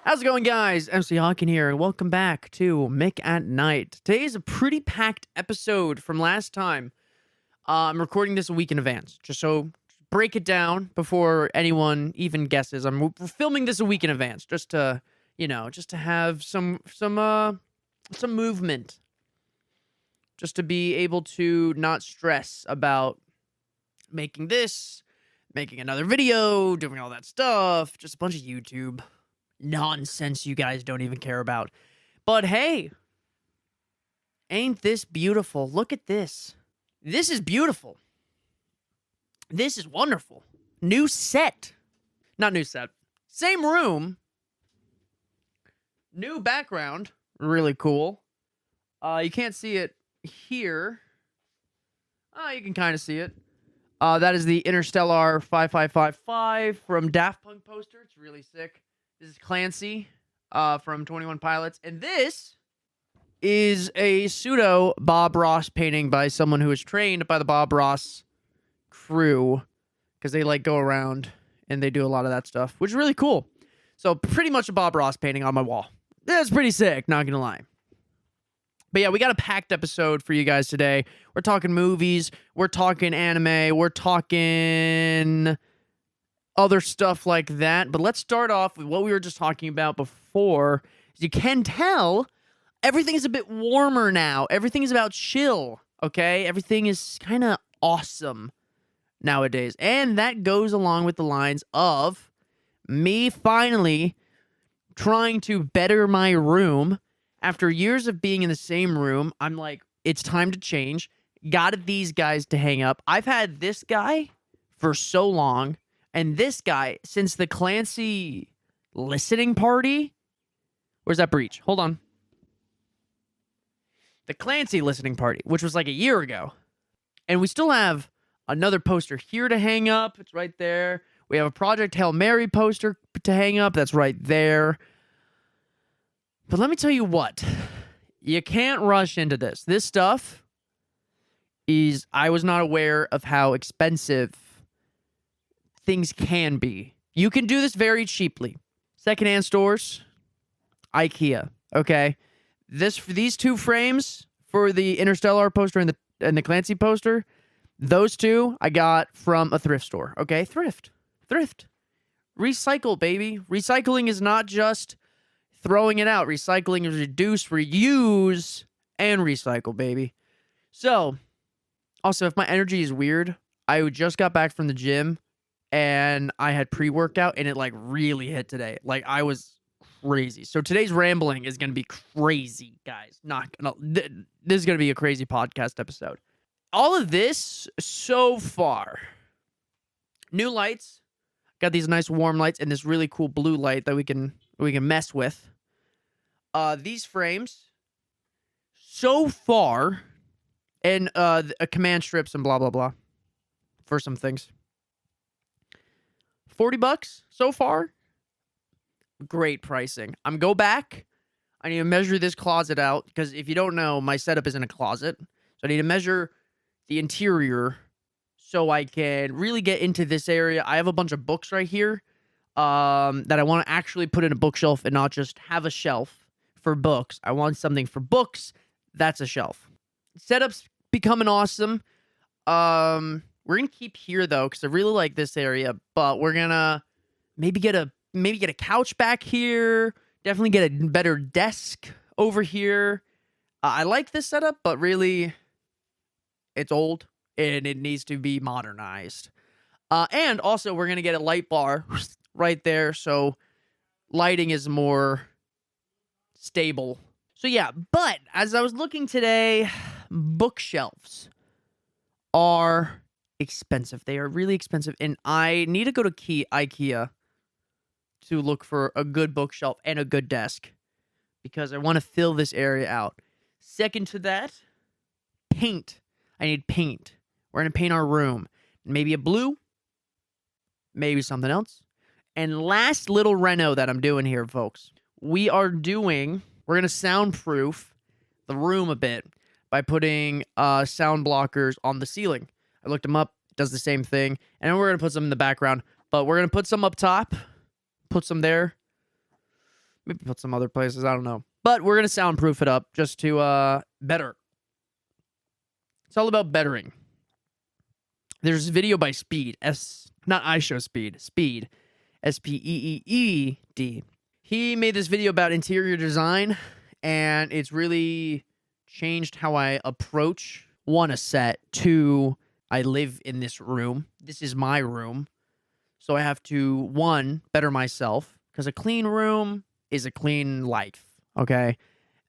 How's it going, guys? MC Hawkin here, and welcome back to Mick at Night. Today is a pretty packed episode from last time. I'm recording this a week in advance, just so break it down before anyone even guesses. We're filming this a week in advance, just to have some movement, just to be able to not stress about making another video, doing all that stuff, just a bunch of YouTube nonsense you guys don't even care about. But hey, ain't this beautiful? Look at this. This is beautiful. This is wonderful. New set. Not new set. Same room. New background. Really cool. You can't see it here. You can kind of see it. That is the Interstellar 5555 from Daft Punk poster. It's really sick. This is Clancy from 21 Pilots. And this is a pseudo Bob Ross painting by someone who is trained by the Bob Ross crew. Because they go around and they do a lot of that stuff, which is really cool. So pretty much a Bob Ross painting on my wall. That's pretty sick, not going to lie. But yeah, we got a packed episode for you guys today. We're talking movies. We're talking anime. We're talking other stuff like that. But let's start off with what we were just talking about before. As you can tell, everything is a bit warmer now. Everything is about chill, okay? Everything is kind of awesome nowadays. And that goes along with the lines of me finally trying to better my room. After years of being in the same room, I'm like, it's time to change. Got these guys to hang up. I've had this guy for so long. And this guy, since the Clancy listening party. Where's that breach? Hold on. The Clancy listening party, which was like a year ago. And we still have another poster here to hang up. It's right there. We have a Project Hail Mary poster to hang up. That's right there. But let me tell you what. You can't rush into this. This stuff is... I was not aware of how expensive things can be. You can do this very cheaply. Secondhand stores, IKEA. Okay, these two frames for the Interstellar poster and the Clancy poster, those two I got from a thrift store. Okay, thrift, recycle, baby. Recycling is not just throwing it out. Recycling is reduce, reuse, and recycle, baby. So, also, if my energy is weird, I just got back from the gym. And I had pre-workout, and it, really hit today. I was crazy. So today's rambling is going to be crazy, guys. This is going to be a crazy podcast episode. All of this, so far. New lights. Got these nice warm lights and this really cool blue light that we can mess with. These frames, so far, and command strips and blah, blah, blah, for some things. $40 so far. Great pricing. Go back. I need to measure this closet out because if you don't know, my setup is in a closet. So I need to measure the interior so I can really get into this area. I have a bunch of books right here that I want to actually put in a bookshelf and not just have a shelf for books. I want something for books. That's a shelf. Setup's becoming awesome. We're going to keep here, though, because I really like this area. But we're going to maybe get a couch back here. Definitely get a better desk over here. I like this setup, but really, it's old, and it needs to be modernized. And also, we're going to get a light bar right there, so lighting is more stable. So, yeah, but as I was looking today, bookshelves are expensive. They are really expensive, and I need to go to IKEA to look for a good bookshelf and a good desk because I want to fill this area out. Second to that, paint. I need paint. We're going to paint our room. Maybe a blue, maybe something else. And last little reno that I'm doing here, folks. We're going to soundproof the room a bit by putting sound blockers on the ceiling. I looked them up. It does the same thing. And then we're going to put some in the background. But we're going to put some up top. Put some there. Maybe put some other places. I don't know. But we're going to soundproof it up just to better. It's all about bettering. There's a video by Speed. Not iShowSpeed. Speed. Speed. He made this video about interior design, and it's really changed how I approach, one, a set, two, I live in this room. This is my room. So I have to, one, better myself, because a clean room is a clean life, okay?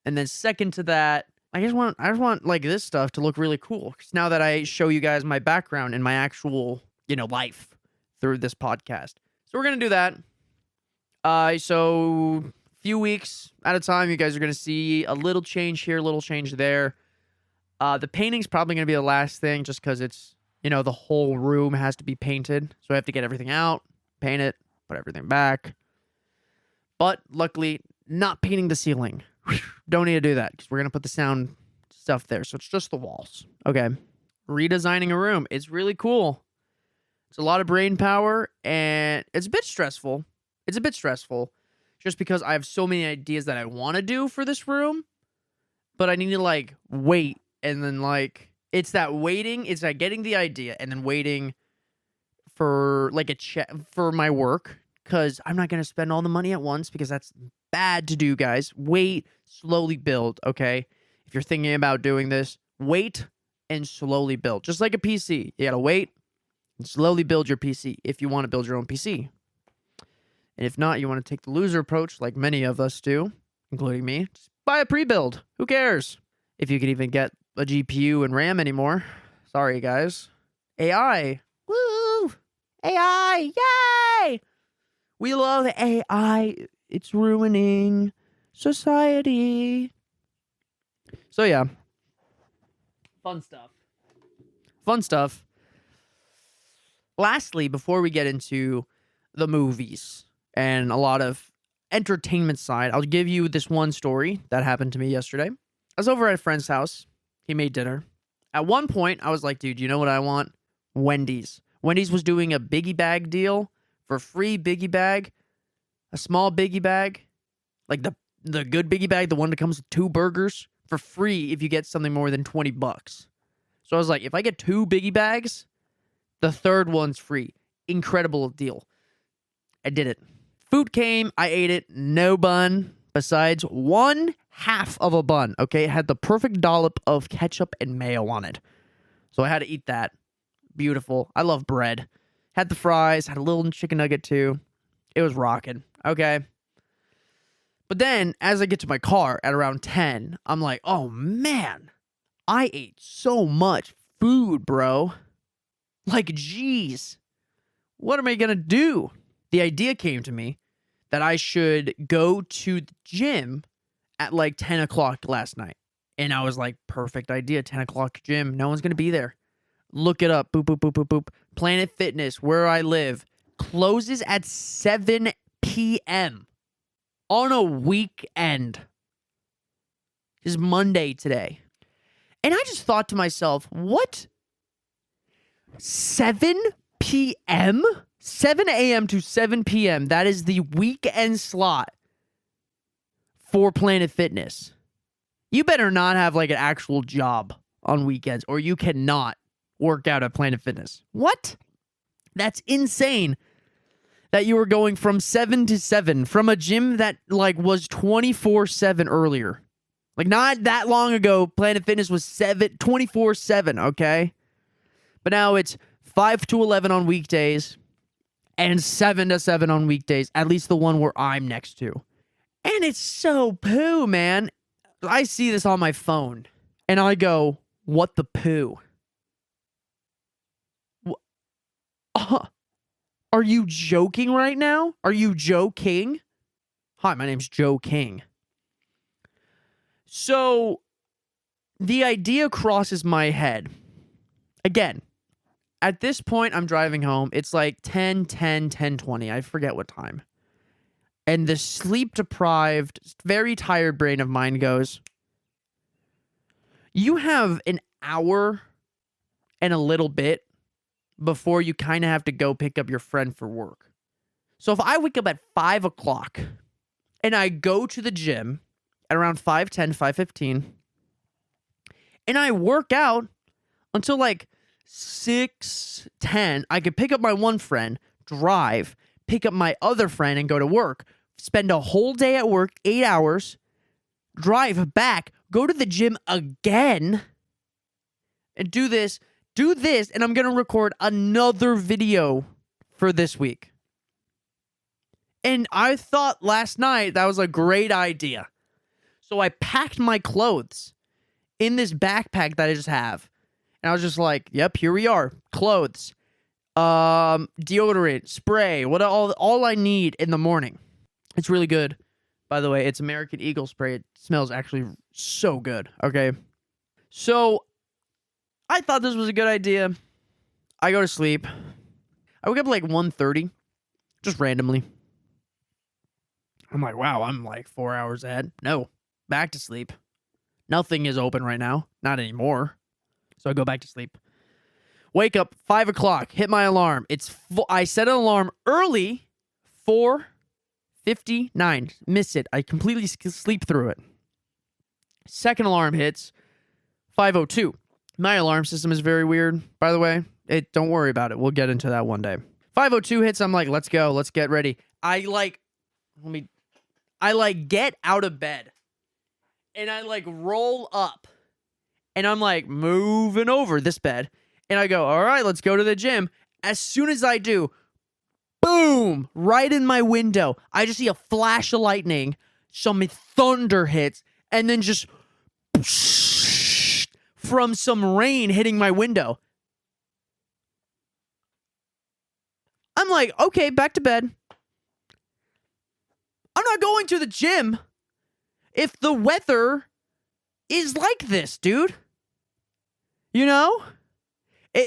And then second to that, I just want like this stuff to look really cool. Because now that I show you guys my background and my actual, life through this podcast. So we're going to do that. So few weeks at a time, you guys are going to see a little change here, a little change there. The painting's probably going to be the last thing just because it's, the whole room has to be painted. So I have to get everything out, paint it, put everything back. But luckily, not painting the ceiling. Don't need to do that because we're going to put the sound stuff there. So it's just the walls. Okay. Redesigning a room. It's really cool. It's a lot of brain power and it's a bit stressful. Just because I have so many ideas that I want to do for this room, but I need to wait and then it's that waiting. It's like getting the idea and then waiting for a check for my work because I'm not going to spend all the money at once because that's bad to do, guys. Wait, slowly build, okay? If you're thinking about doing this, wait and slowly build. Just like a PC. You got to wait and slowly build your PC if you want to build your own PC. And if not, you want to take the loser approach like many of us do, including me. Just buy a pre-build. Who cares? If you can even get a GPU and RAM anymore. Sorry, guys. AI. Woo! AI! Yay! We love AI. It's ruining society. So, yeah. Fun stuff. Lastly, before we get into the movies and a lot of entertainment side, I'll give you this one story that happened to me yesterday. I was over at a friend's house. He made dinner. At one point, I was like, dude, you know what I want? Wendy's. Wendy's was doing a biggie bag deal for free biggie bag, a small biggie bag, like the good biggie bag, the one that comes with 2 burgers, for free if you get something more than $20. So I was like, if I get 2 biggie bags, the third one's free. Incredible deal. I did it. Food came. I ate it. No bun. Besides 1/2 of a bun. Okay, it had the perfect dollop of ketchup and mayo on it. So I had to eat that. Beautiful. I love bread. Had the fries. Had a little chicken nugget too. It was rocking. Okay. But then, as I get to my car at around 10, I'm like, oh man, I ate so much food, bro. Geez, what am I gonna do? The idea came to me that I should go to the gym at 10 o'clock last night. And I was like, perfect idea, 10 o'clock gym. No one's gonna be there. Look it up. Boop, boop, boop, boop, boop. Planet Fitness, where I live, closes at 7 p.m. on a weekend. It's Monday today. And I just thought to myself, what? 7 p.m.? 7 a.m. to 7 p.m. That is the weekend slot for Planet Fitness. You better not have an actual job on weekends or you cannot work out at Planet Fitness. What? That's insane that you were going from 7 to 7 from a gym that was 24/7 earlier. Not that long ago, Planet Fitness was 24/7, okay? But now it's 5 to 11 on weekdays and 7 to 7 on weekdays, at least the one where I'm next to. And it's so poo, man. I see this on my phone and I go, what the poo? Are you joking right now? Are you Joe King? Hi, my name's Joe King. So, the idea crosses my head. Again, at this point, I'm driving home. It's 10:20. I forget what time. And the sleep-deprived, very tired brain of mine goes, you have an hour and a little bit before you kind of have to go pick up your friend for work. So if I wake up at 5 o'clock And I go to the gym at around 5:10, 5:15, and I work out until like 6:10. I could pick up my one friend, drive, pick up my other friend, and go to work. Spend a whole day at work, 8 hours, drive back, go to the gym again, and do this, and I'm going to record another video for this week. And I thought last night that was a great idea. So I packed my clothes in this backpack that I just have. And I was just like, yep, here we are. Clothes, deodorant, spray, all I need in the morning. It's really good. By the way, it's American Eagle spray. It smells actually so good. Okay. So I thought this was a good idea. I go to sleep. I wake up like 1:30, just randomly. I'm like, wow, I'm like 4 hours ahead. No, back to sleep. Nothing is open right now. Not anymore. So I go back to sleep. Wake up, 5 o'clock, hit my alarm. I set an alarm early, 4:59. Miss it. I completely sleep through it. Second alarm hits, 5:02. My alarm system is very weird, by the way. Don't worry about it. We'll get into that one day. 5:02 hits. I'm like, let's go. Let's get ready. I get out of bed and I like roll up and I'm like moving over this bed and I go, all right, let's go to the gym. As soon as I do, boom, right in my window, I just see a flash of lightning, some thunder hits, and then just from some rain hitting my window. I'm like, okay, back to bed. I'm not going to the gym if the weather is like this, dude. You know?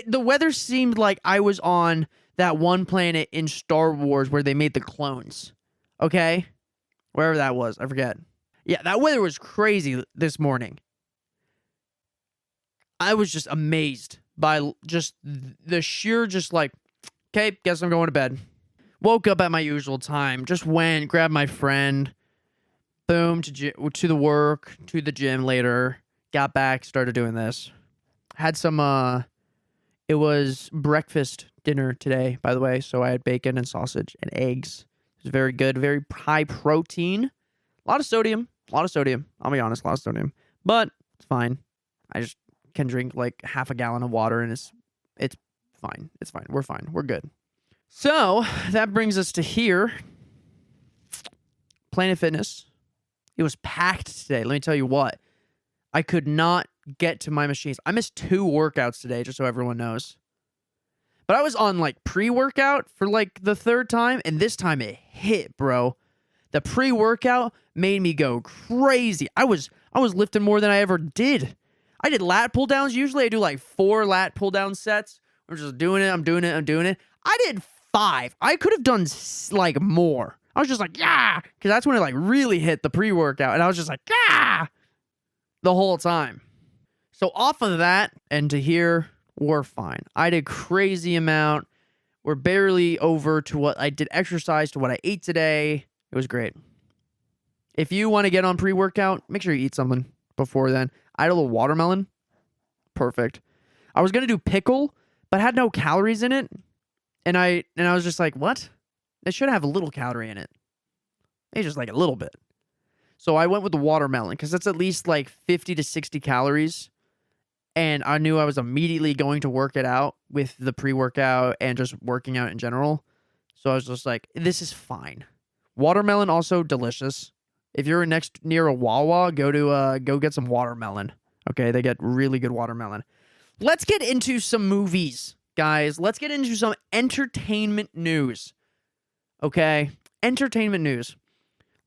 The weather seemed like I was on that one planet in Star Wars where they made the clones. Okay? Wherever that was. I forget. Yeah, that weather was crazy this morning. I was just amazed by just the sheer okay, guess I'm going to bed. Woke up at my usual time. Just went, grabbed my friend. Boom, to the work, to the gym later. Got back, started doing this. Had some, it was breakfast dinner today, by the way. So I had bacon and sausage and eggs. It was very good, very high protein. A lot of sodium. I'll be honest, a lot of sodium. But it's fine. I just can drink like half a gallon of water and it's fine. It's fine. We're fine. We're good. So that brings us to here. Planet Fitness. It was packed today. Let me tell you what. I could not get to my machines. I missed 2 workouts today, just so everyone knows. But I was on like pre-workout for like the 3rd time, and this time it hit, bro. The pre-workout made me go crazy. I was lifting more than I ever did. I did lat pull downs. Usually I do like 4 lat pull down sets. I'm just doing it. I'm doing it. I did 5. I could have done like more. I was just like, yeah, because that's when it like really hit the pre-workout. And I was just like, yeah, the whole time. So off of that and to here, we're fine. I did crazy amount. We're barely over to what I did exercise, to what I ate today. It was great. If you want to get on pre-workout, make sure you eat something before then. I had a little watermelon. Perfect. I was going to do pickle, but had no calories in it. And I was just like, what? It should have a little calorie in it. Maybe just like a little bit. So I went with the watermelon because that's at least like 50 to 60 calories. And I knew I was immediately going to work it out with the pre-workout and just working out in general. So I was just like, this is fine. Watermelon also delicious. If you're near a Wawa, go get some watermelon. Okay, they get really good watermelon. Let's get into some movies, guys. Let's get into some entertainment news. Okay, entertainment news.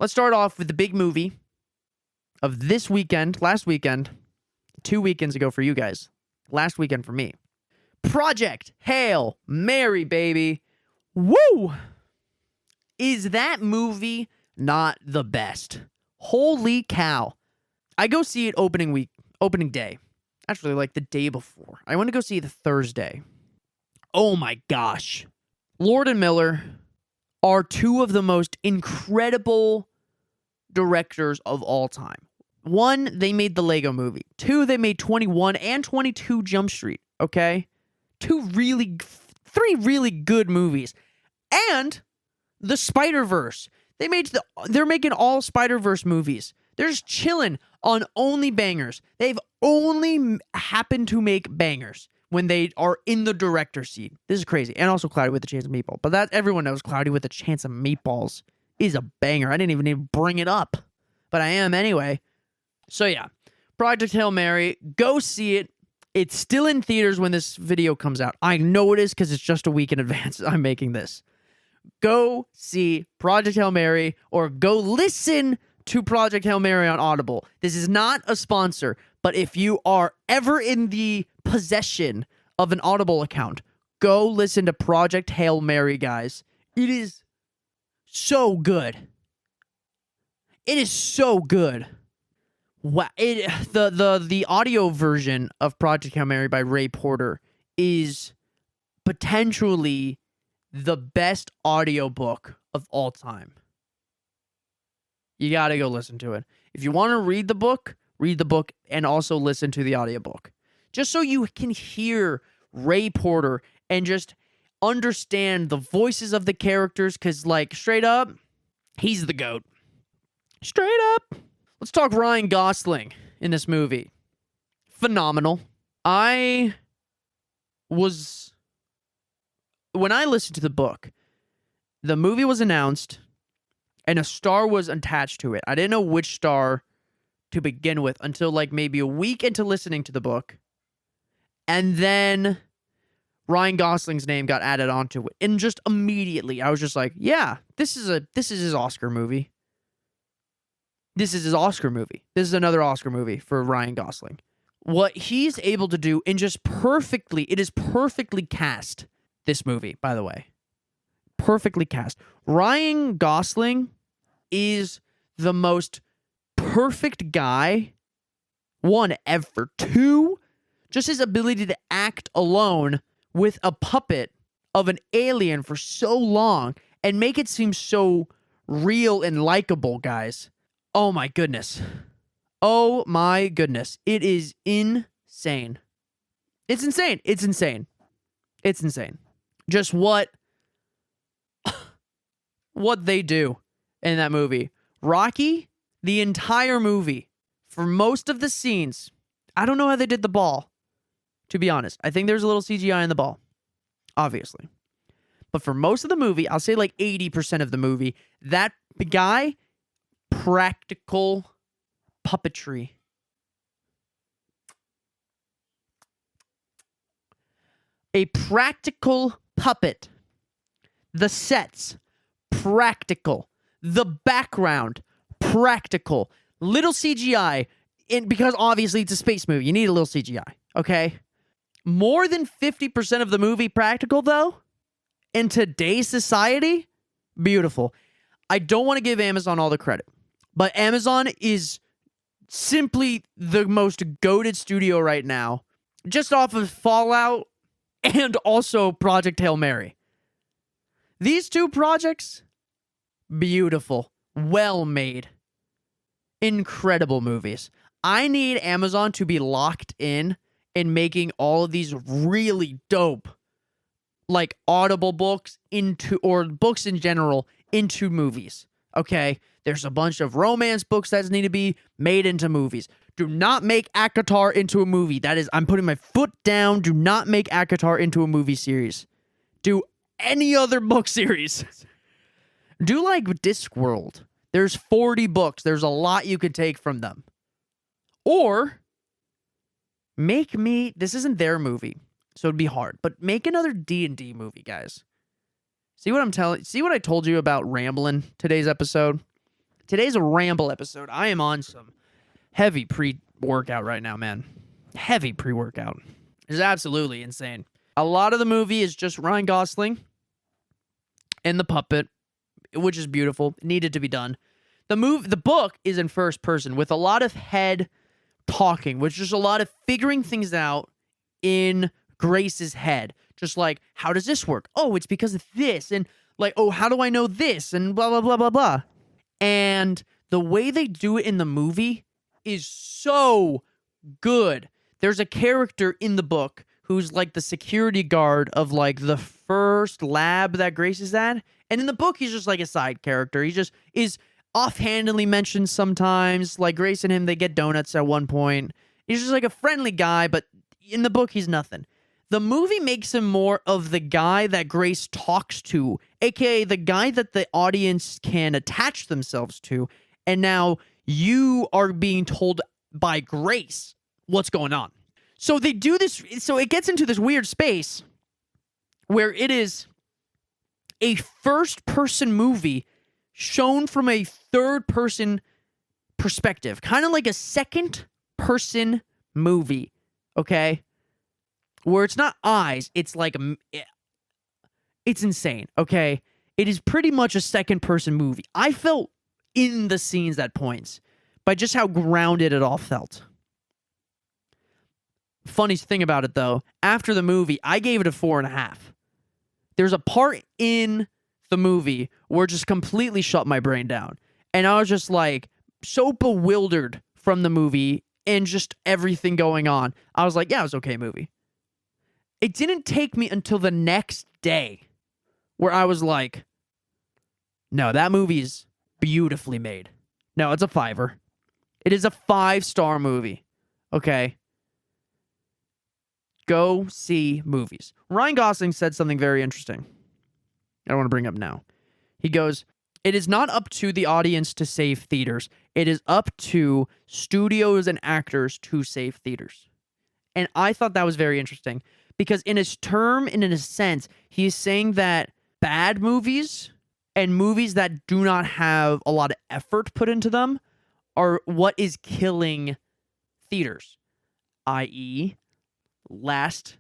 Let's start off with the big movie of this weekend, last weekend, 2 weekends ago for you guys. Last weekend for me. Project Hail Mary, baby. Woo! Is that movie not the best? Holy cow. I go see it opening day. Actually, like the day before. I went to go see it Thursday. Oh my gosh. Lord and Miller are 2 of the most incredible directors of all time. 1, they made the Lego Movie. 2, they made 21 and 22 Jump Street, okay? 3 really good movies. And the Spider-Verse. They're making all Spider-Verse movies. They're just chilling on only bangers. They've only happened to make bangers when they are in the director's seat. This is crazy. And also Cloudy with a Chance of Meatballs. But that everyone knows Cloudy with a Chance of Meatballs is a banger. I didn't even need to bring it up. But I am anyway. So yeah. Project Hail Mary. Go see it. It's still in theaters when this video comes out. I know it is because it's just a week in advance I'm making this. Go see Project Hail Mary or go listen to Project Hail Mary on Audible. This is not a sponsor, but if you are ever in the possession of an Audible account, go listen to Project Hail Mary, guys. It is so good. It is so good. Wow. The audio version of Project Hail Mary by Ray Porter is potentially the best audiobook of all time. You got to go listen to it. If you want to read the book and also listen to the audiobook. Just so you can hear Ray Porter and just understand the voices of the characters, because, like, straight up, he's the GOAT. Straight up. Let's talk Ryan Gosling in this movie. Phenomenal. When I listened to the book, the movie was announced and a star was attached to it. I didn't know which star to begin with until like maybe a week into listening to the book. And then Ryan Gosling's name got added onto it. And just immediately, I was just like, yeah, this is his Oscar movie. This is his Oscar movie. This is another Oscar movie for Ryan Gosling. What he's able to do, and just perfectly, it is perfectly cast, this movie, by the way. Perfectly cast. Ryan Gosling is the most perfect guy, 1, ever. 2, just his ability to act alone with a puppet of an alien for so long and make it seem so real and likable, guys. Oh my goodness. Oh my goodness. It is insane. It's insane. It's insane. It's insane. Just what they do in that movie. Rocky, the entire movie, for most of the scenes, I don't know how they did the ball, to be honest. I think there's a little CGI in the ball, obviously. But for most of the movie, I'll say like 80% of the movie, that guy, practical puppetry. A practical puppet. The sets, practical. The background, practical. Little CGI, because obviously it's a space movie. You need a little CGI, okay? More than 50% of the movie practical, though, in today's society, beautiful. I don't want to give Amazon all the credit, but Amazon is simply the most goated studio right now, just off of Fallout and also Project Hail Mary. These two projects, beautiful, well made, incredible movies. I need Amazon to be locked in making all of these really dope, like, Audible books or books in general into movies. Okay? There's a bunch of romance books that need to be made into movies. Do not make ACOTAR into a movie. That is, I'm putting my foot down. Do not make ACOTAR into a movie series. Do any other book series. Do like Discworld. There's 40 books. There's a lot you could take from them. Or this isn't their movie, so it'd be hard, but make another D&D movie, guys. See what I told you about rambling today's episode? Today's a ramble episode. I am on some heavy pre-workout right now, man. Heavy pre-workout. It's absolutely insane. A lot of the movie is just Ryan Gosling and the puppet, which is beautiful. It needed to be done. The book is in first person with a lot of head talking, which is a lot of figuring things out in Grace's head. Just like, how does this work? Oh, it's because of this. And like, oh, how do I know this? And blah, blah, blah, blah, blah. And the way they do it in the movie is so good. There's a character in the book who's like the security guard of like the first lab that Grace is at. And in the book, he's just like a side character. He just is offhandedly mentioned sometimes. Like Grace and him, they get donuts at one point. He's just like a friendly guy, but in the book, he's nothing. The movie makes him more of the guy that Grace talks to, aka the guy that the audience can attach themselves to. And now you are being told by Grace what's going on. So they do this. So it gets into this weird space where it is a first-person movie shown from a third-person perspective, kind of like a second-person movie, okay? Where it's not eyes, it's like, it's insane, okay? It is pretty much a second-person movie. I felt in the scenes at points by just how grounded it all felt. Funniest thing about it, though, after the movie, I gave it a 4.5. There's a part in the movie where it just completely shut my brain down. And I was just like so bewildered from the movie and just everything going on. I was like, yeah, it was an okay movie. It didn't take me until the next day where I was like, no, that movie is beautifully made. No, it's a 5-er. It is a 5-star movie. Okay. Go see movies. Ryan Gosling said something very interesting. I don't want to bring up now. He goes, it is not up to the audience to save theaters. It is up to studios and actors to save theaters. And I thought that was very interesting because in his term and in a sense, he is saying that bad movies and movies that do not have a lot of effort put into them are what is killing theaters, i.e., last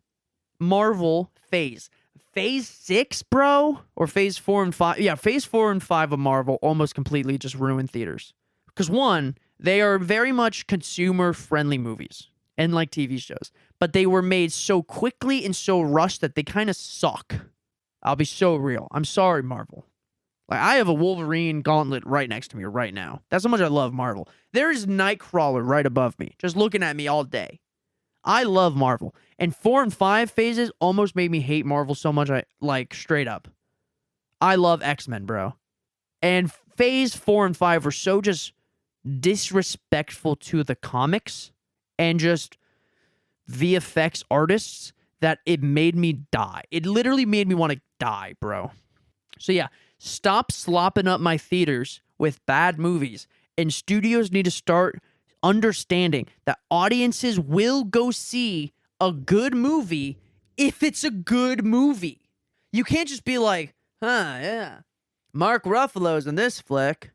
Marvel phase. Phase 6, bro? Or phase 4 and 5? Yeah, phase 4 and 5 of Marvel almost completely just ruined theaters. Because one, they are very much consumer-friendly movies and like TV shows. But they were made so quickly and so rushed that they kind of suck. I'll be so real. I'm sorry, Marvel. Like, I have a Wolverine gauntlet right next to me right now. That's how much I love Marvel. There is Nightcrawler right above me, just looking at me all day. I love Marvel. And 4 and 5 phases almost made me hate Marvel so much, straight up. I love X-Men, bro. And phase 4 and 5 were so just disrespectful to the comics and just VFX artists that it made me die. It literally made me want to die, bro. So yeah, stop slopping up my theaters with bad movies. And studios need to start understanding that audiences will go see a good movie if it's a good movie. You can't just be like, yeah, Mark Ruffalo's in this flick.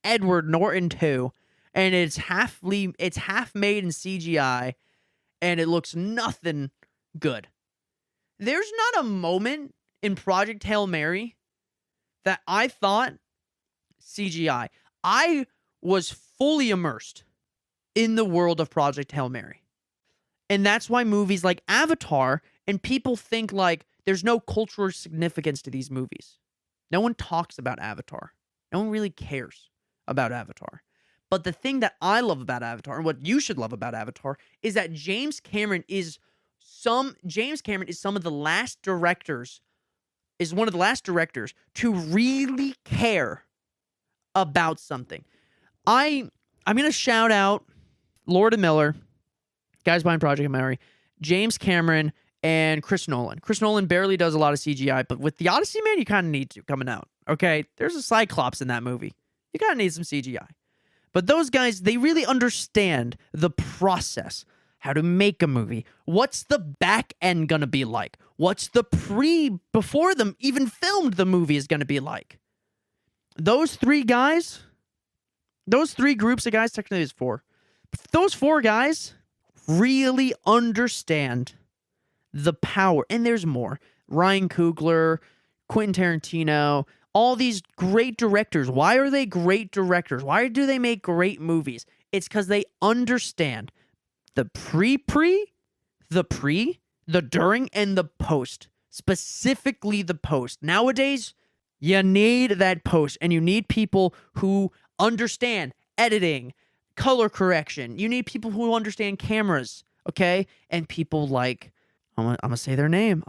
Edward Norton too. And it's half made in CGI and it looks nothing good. There's not a moment in Project Hail Mary that I thought CGI. I was fully immersed in the world of Project Hail Mary. And that's why movies like Avatar, and people think like there's no cultural significance to these movies. No one talks about Avatar. No one really cares about Avatar. But the thing that I love about Avatar, and what you should love about Avatar, is that James Cameron is one of the last directors to really care about something. I'm going to shout out Lord and Miller, guys behind Project Hail Mary, James Cameron, and Chris Nolan. Chris Nolan barely does a lot of CGI, but with The Odyssey, man, you kind of need to coming out. Okay, there's a Cyclops in that movie. You kind of need some CGI. But those guys, they really understand the process, how to make a movie. What's the back end going to be like? What's the before them even filmed the movie is going to be like? Those three groups of guys, technically there's 4. Those 4 guys really understand the power. And there's more. Ryan Coogler, Quentin Tarantino, all these great directors. Why are they great directors? Why do they make great movies? It's because they understand the the during, and the post. Specifically the post. Nowadays, you need that post, and you need people who understand editing, color correction. You need people who understand cameras, okay? And people like, I'm gonna say their name.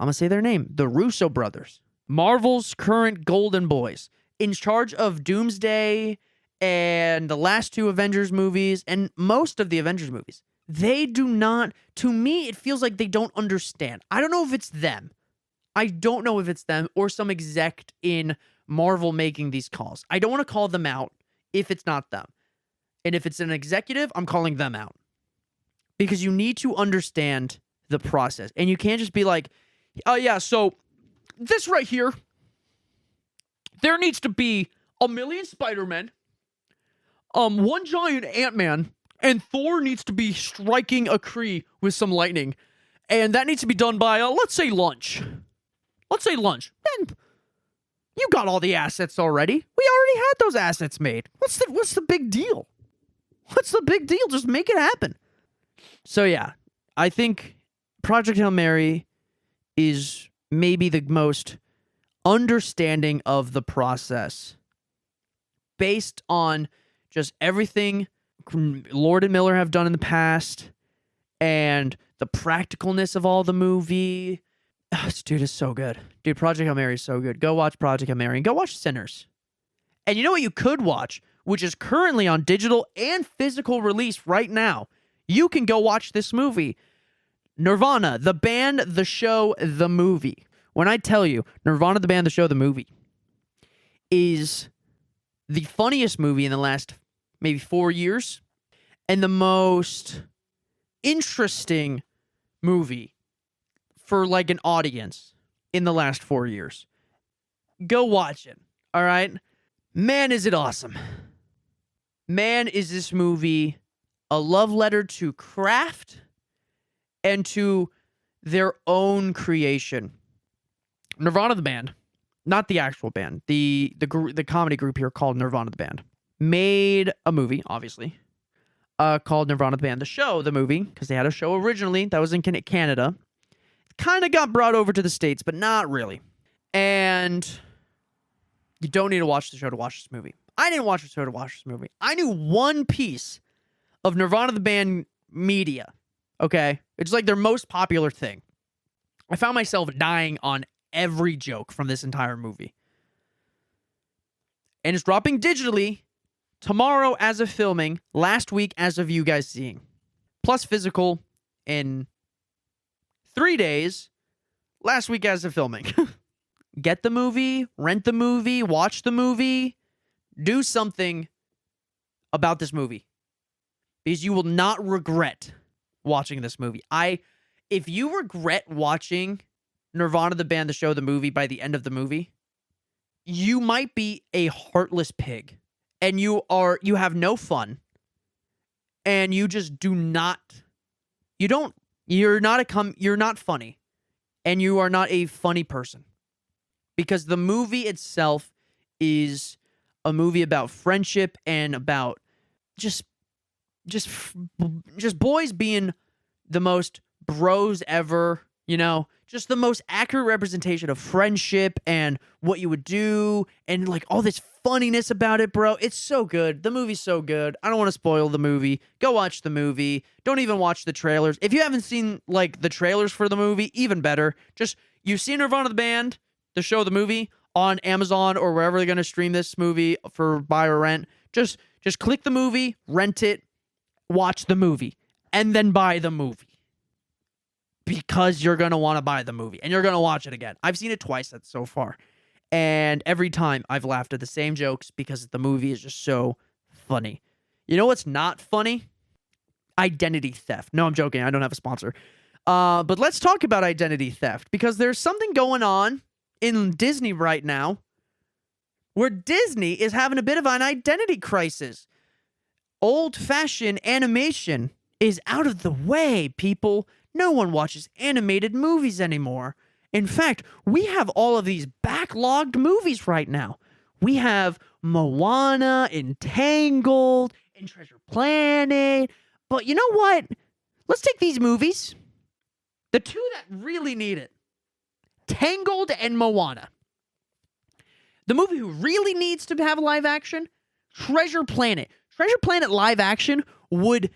The Russo brothers. Marvel's current golden boys. In charge of Doomsday and the last two Avengers movies and most of the Avengers movies. They do not, to me, it feels like they don't understand. I don't know if it's them. Or some exec in Marvel making these calls. I don't want to call them out if it's not them. And if it's an executive, I'm calling them out. Because you need to understand the process. And you can't just be like, oh yeah, so this right here, there needs to be 1 million Spider-Men, one giant Ant-Man, and Thor needs to be striking a Kree with some lightning. And that needs to be done by, let's say lunch. Then you got all the assets already. We already had those assets made. What's the big deal? Just make it happen. So yeah, I think Project Hail Mary is maybe the most understanding of the process based on just everything Lord and Miller have done in the past and the practicalness of all the movie. Dude, it's so good. Dude, Project Hail Mary is so good. Go watch Project Hail Mary and go watch Sinners. And you know what you could watch, which is currently on digital and physical release right now? You can go watch this movie. Nirvana, the band, the show, the movie. When I tell you, Nirvana, the band, the show, the movie is the funniest movie in the last maybe 4 years and the most interesting movie for like an audience in the last 4 years. Go watch it, all right? Man, is it awesome. Man, is this movie a love letter to craft and to their own creation. Nirvana the band, not the actual band, the comedy group here called Nirvana the band, made a movie, obviously, called Nirvana the band. The show, the movie, because they had a show originally that was in Canada, kind of got brought over to the States, but not really. And you don't need to watch the show to watch this movie. I didn't watch the show to watch this movie. I knew one piece of Nirvana the band media, okay? It's like their most popular thing. I found myself dying on every joke from this entire movie. And it's dropping digitally tomorrow as of filming, last week as of you guys seeing. Plus physical in 3 days, last week as of filming. Get the movie, rent the movie, watch the movie, do something about this movie. Because you will not regret watching this movie. If you regret watching Nirvana the band, the show, the movie by the end of the movie, you might be a heartless pig. And you have no fun. And you just do not, you're not funny. And you are not a funny person. Because the movie itself is a movie about friendship and about just boys being the most bros ever, you know, just the most accurate representation of friendship and what you would do and like all this funniness about it, bro. It's so good. The movie's so good. I don't want to spoil the movie. Go watch the movie. Don't even watch the trailers. If you haven't seen like the trailers for the movie, even better. Just you've seen Nirvana the band, the show, the movie on Amazon or wherever they're going to stream this movie for buy or rent. Just click the movie, rent it, watch the movie, and then buy the movie. Because you're going to want to buy the movie, and you're going to watch it again. I've seen it twice so far, and every time I've laughed at the same jokes because the movie is just so funny. You know what's not funny? Identity theft. No, I'm joking. I don't have a sponsor. But let's talk about identity theft, because there's something going on in Disney right now where Disney is having a bit of an identity crisis. Old-fashioned animation is out of the way, people. No one watches animated movies anymore. In fact, we have all of these backlogged movies right now. We have Moana, Entangled, and Treasure Planet. But you know what? Let's take these movies, the two that really need it, Tangled and Moana. The movie who really needs to have live action, Treasure Planet. Treasure Planet live action would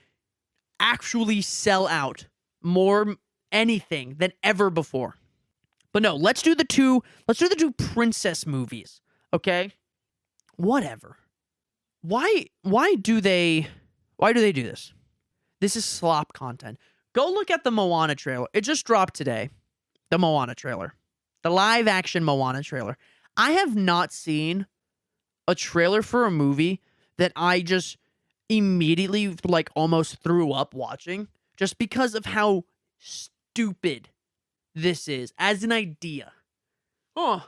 actually sell out more anything than ever before. But no, let's do the two princess movies, okay? Whatever. Why do they do this? This is slop content. Go look at the Moana trailer. It just dropped today. The Moana trailer. The live action Moana trailer. I have not seen a trailer for a movie that I just immediately like almost threw up watching just because of how stupid this is as an idea. Oh.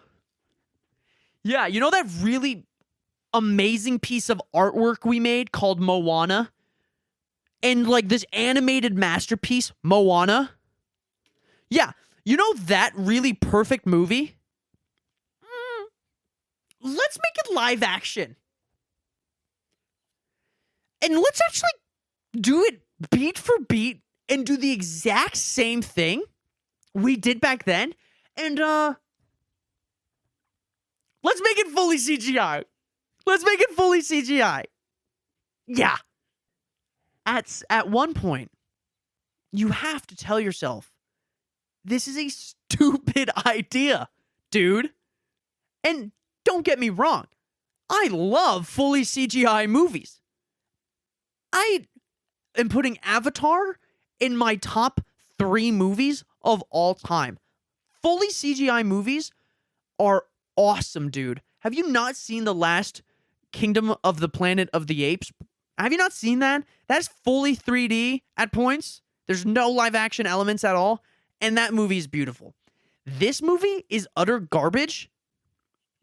Yeah, you know that really amazing piece of artwork we made called Moana? And like this animated masterpiece, Moana? Yeah, you know that really perfect movie? Let's make it live action. And let's actually do it beat for beat and do the exact same thing we did back then. And let's make it fully CGI. Let's make it fully CGI. Yeah. At one point, you have to tell yourself, this is a stupid idea, dude. And don't get me wrong, I love fully CGI movies. I am putting Avatar in my top 3 movies of all time. Fully CGI movies are awesome, dude. Have you not seen the last Kingdom of the Planet of the Apes? Have you not seen that? That's fully 3D at points. There's no live action elements at all. And that movie is beautiful. This movie is utter garbage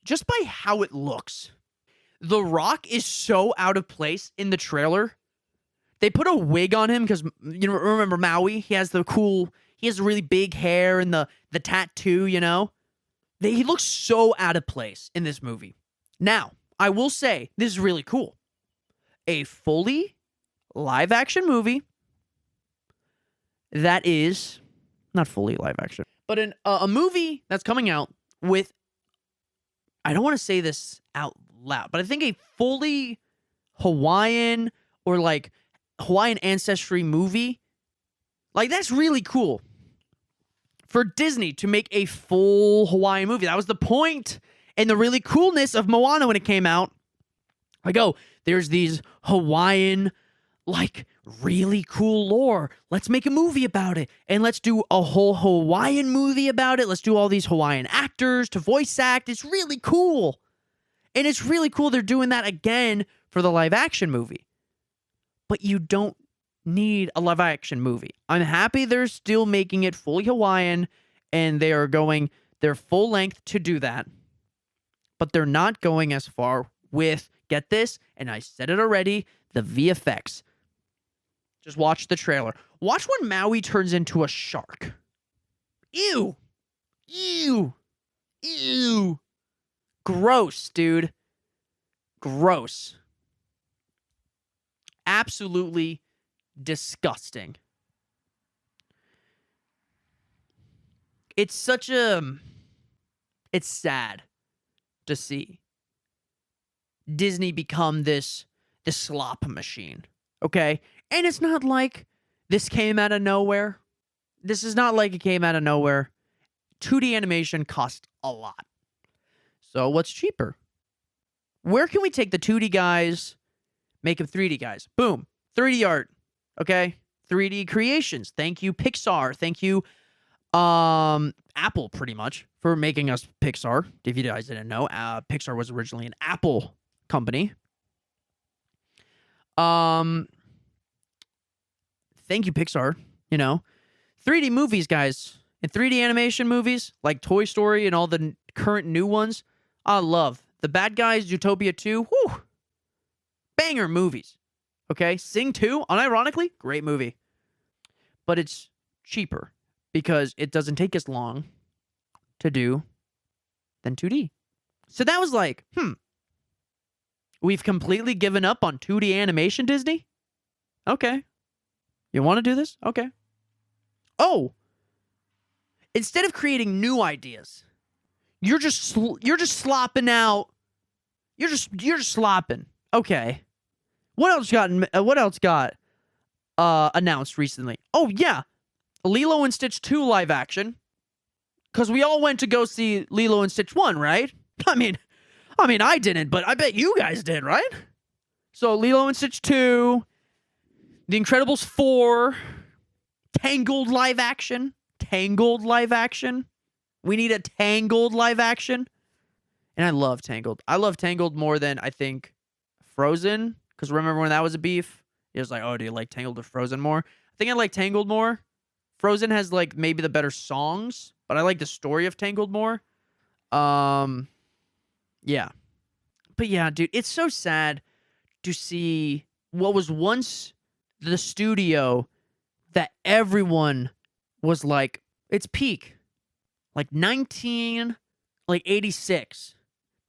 just by how it looks. The Rock is so out of place in the trailer. They put a wig on him because, you know, remember Maui? He has really big hair and the tattoo, you know? He looks so out of place in this movie. Now, I will say, this is really cool. A fully live action movie that is not fully live action, but a movie that's coming out with, I don't want to say this out loud, but I think a fully Hawaiian or like Hawaiian ancestry movie, like that's really cool for Disney to make a full Hawaiian movie. That was the point and the really coolness of Moana when it came out. Like, oh, there's these Hawaiian, like, really cool lore. Let's make a movie about it. And let's do a whole Hawaiian movie about it. Let's do all these Hawaiian actors to voice act. It's really cool. And it's really cool they're doing that again for the live action movie. But you don't need a live action movie. I'm happy they're still making it fully Hawaiian and they are going their full length to do that. But they're not going as far with, get this, and I said it already, the VFX. Just watch the trailer. Watch when Maui turns into a shark. Ew. Ew. Ew. Gross, dude. Gross. Absolutely disgusting. It's sad to see Disney become this slop machine, okay? And it's not like this came out of nowhere. This is not like it came out of nowhere. 2D animation costs a lot. So what's cheaper? Where can we take the 2D guys, make them 3D guys? Boom. 3D art, okay? 3D creations. Thank you, Pixar. Thank you, Apple, pretty much, for making us Pixar. If you guys didn't know, Pixar was originally an Apple company. Thank you, Pixar. You know, 3D movies, guys, and 3D animation movies like Toy Story and all the current new ones. I love The Bad Guys, Zootopia 2. Whew, banger movies. Okay, Sing 2, unironically, great movie, but it's cheaper because it doesn't take as long to do than 2D. So that was like, we've completely given up on 2D animation, Disney? Okay. You want to do this? Okay. Oh. Instead of creating new ideas, you're just slopping out. You're just slopping. Okay. What else got announced recently? Oh yeah, Lilo and Stitch 2 live action. Because we all went to go see Lilo and Stitch 1, right? I mean, I didn't, but I bet you guys did, right? So Lilo and Stitch 2, The Incredibles 4, Tangled live action. We need a Tangled live action. And I love Tangled. I love Tangled more than, I think, Frozen. Because remember when that was a beef? It was like, oh, do you like Tangled or Frozen more? I think I like Tangled more. Frozen has, like, maybe the better songs, but I like the story of Tangled more. Yeah. But yeah, dude, it's so sad to see what was once the studio that everyone was like, it's peak. Like 86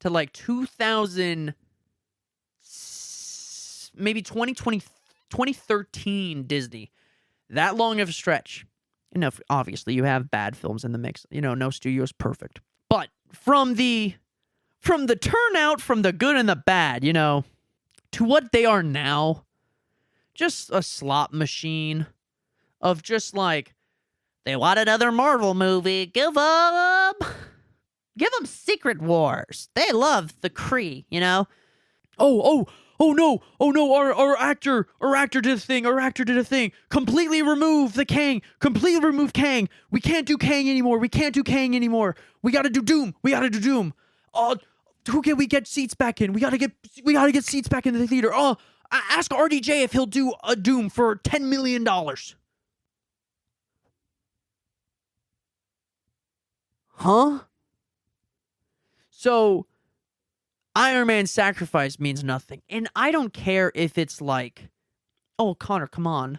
to like 2000, maybe 2013 Disney. That long of a stretch. You know, obviously you have bad films in the mix. You know, no studio is perfect. But from the turnout, from the good and the bad, you know, to what they are now, just a slot machine of just like, they want another Marvel movie. Give them Secret Wars. They love the Kree, you know? Oh no, our actor did a thing. Completely remove Kang. We can't do Kang anymore. We gotta do Doom. Who can we get seats back in? We gotta get seats back in the theater. Ask RDJ if he'll do a Doom for $10 million. Huh? So Iron Man's sacrifice means nothing. And I don't care if it's like, oh, Connor, come on.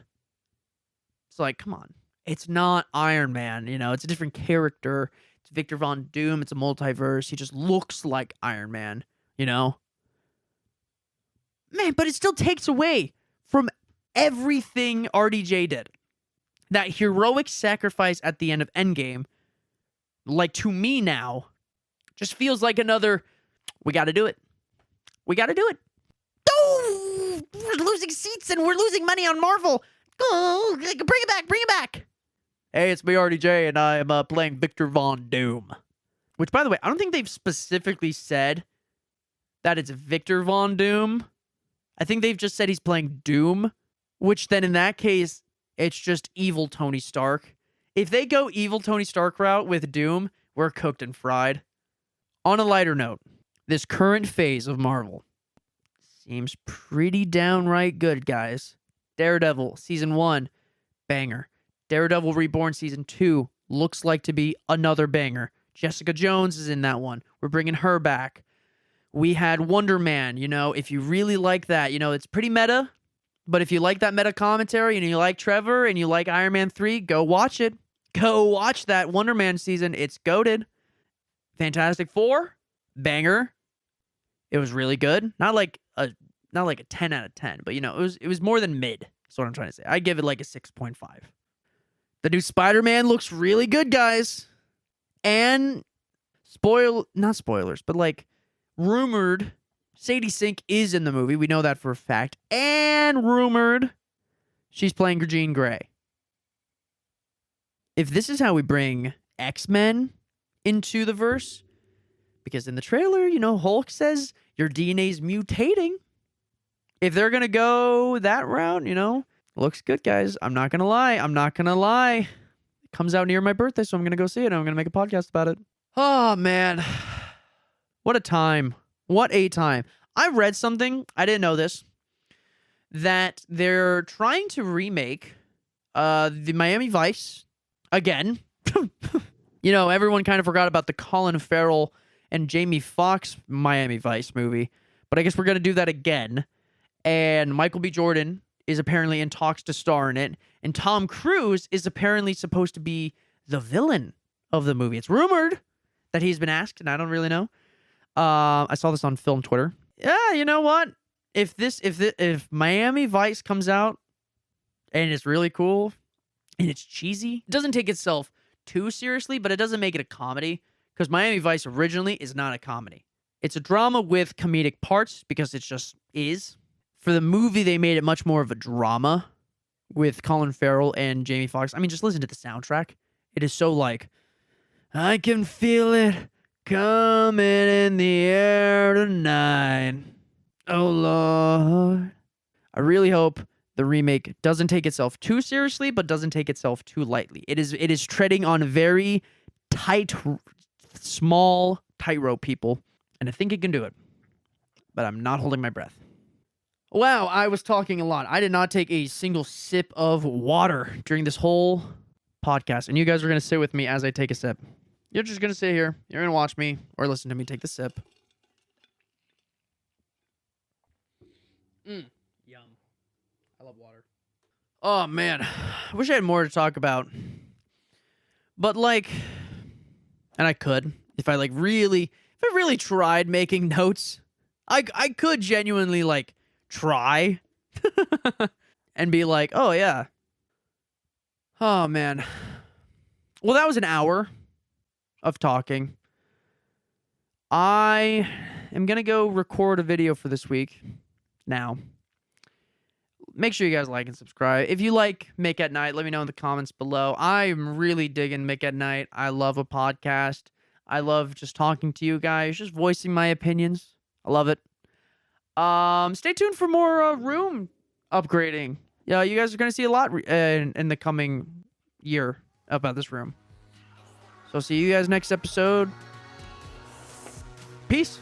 It's like, come on. It's not Iron Man, you know, it's a different character. It's Victor Von Doom. It's a multiverse. He just looks like Iron Man, you know? Man, but it still takes away from everything RDJ did. That heroic sacrifice at the end of Endgame, like to me now, just feels like another, we gotta do it. Oh, we're losing seats and we're losing money on Marvel. Oh, bring it back. Hey, it's me, RDJ, and I am playing Victor Von Doom. Which, by the way, I don't think they've specifically said that it's Victor Von Doom. I think they've just said he's playing Doom, which then in that case, it's just evil Tony Stark. If they go evil Tony Stark route with Doom, we're cooked and fried. On a lighter note, this current phase of Marvel seems pretty downright good, guys. Daredevil, Season 1, banger. Daredevil Reborn Season 2 looks like to be another banger. Jessica Jones is in that one. We're bringing her back. We had Wonder Man, you know, if you really like that, you know, it's pretty meta, but if you like that meta commentary and you like Trevor and you like Iron Man 3, go watch it. Go watch that Wonder Man season. It's goated. Fantastic Four, banger. It was really good. Not like a 10 out of 10, but you know, it was more than mid. That's what I'm trying to say. I give it like a 6.5. The new Spider-Man looks really good, guys. And not spoilers, but like rumored, Sadie Sink is in the movie. We know that for a fact. And rumored, she's playing Jean Grey. If this is how we bring X-Men into the verse, because in the trailer, you know, Hulk says your DNA's mutating. If they're going to go that route, you know, looks good, guys. I'm not going to lie. It comes out near my birthday, so I'm going to go see it, and I'm going to make a podcast about it. Oh, man. What a time. I read something, I didn't know this, that they're trying to remake the Miami Vice again. You know, everyone kind of forgot about the Colin Farrell and Jamie Foxx Miami Vice movie, but I guess we're going to do that again. And Michael B. Jordan is apparently in talks to star in it, and Tom Cruise is apparently supposed to be the villain of the movie. It's rumored that he's been asked, and I don't really know. I saw this on Film Twitter. Yeah, you know what? If Miami Vice comes out and it's really cool and it's cheesy, it doesn't take itself too seriously, but it doesn't make it a comedy, because Miami Vice originally is not a comedy. It's a drama with comedic parts because it's just is. For the movie, they made it much more of a drama with Colin Farrell and Jamie Foxx. I mean, just listen to the soundtrack. It is so like, I can feel it coming in the air tonight. Oh, Lord. I really hope the remake doesn't take itself too seriously, but doesn't take itself too lightly. It is treading on very small tightrope, people, and I think it can do it. But I'm not holding my breath. Wow, I was talking a lot. I did not take a single sip of water during this whole podcast, and you guys are going to sit with me as I take a sip. You're just going to sit here. You're going to watch me or listen to me take the sip. Yum. I love water. Oh, man. I wish I had more to talk about. But, like, and I could, if I really tried making notes, I could genuinely, like, try and be like, oh, yeah. Oh, man. Well, that was an hour of talking. I am going to go record a video for this week now. Make sure you guys like and subscribe. If you like Mick at Night, let me know in the comments below. I'm really digging Mick at Night. I love a podcast. I love just talking to you guys, just voicing my opinions. I love it. Stay tuned for more room upgrading. Yeah, you guys are going to see a lot in the coming year about this room. So see you guys next episode. Peace.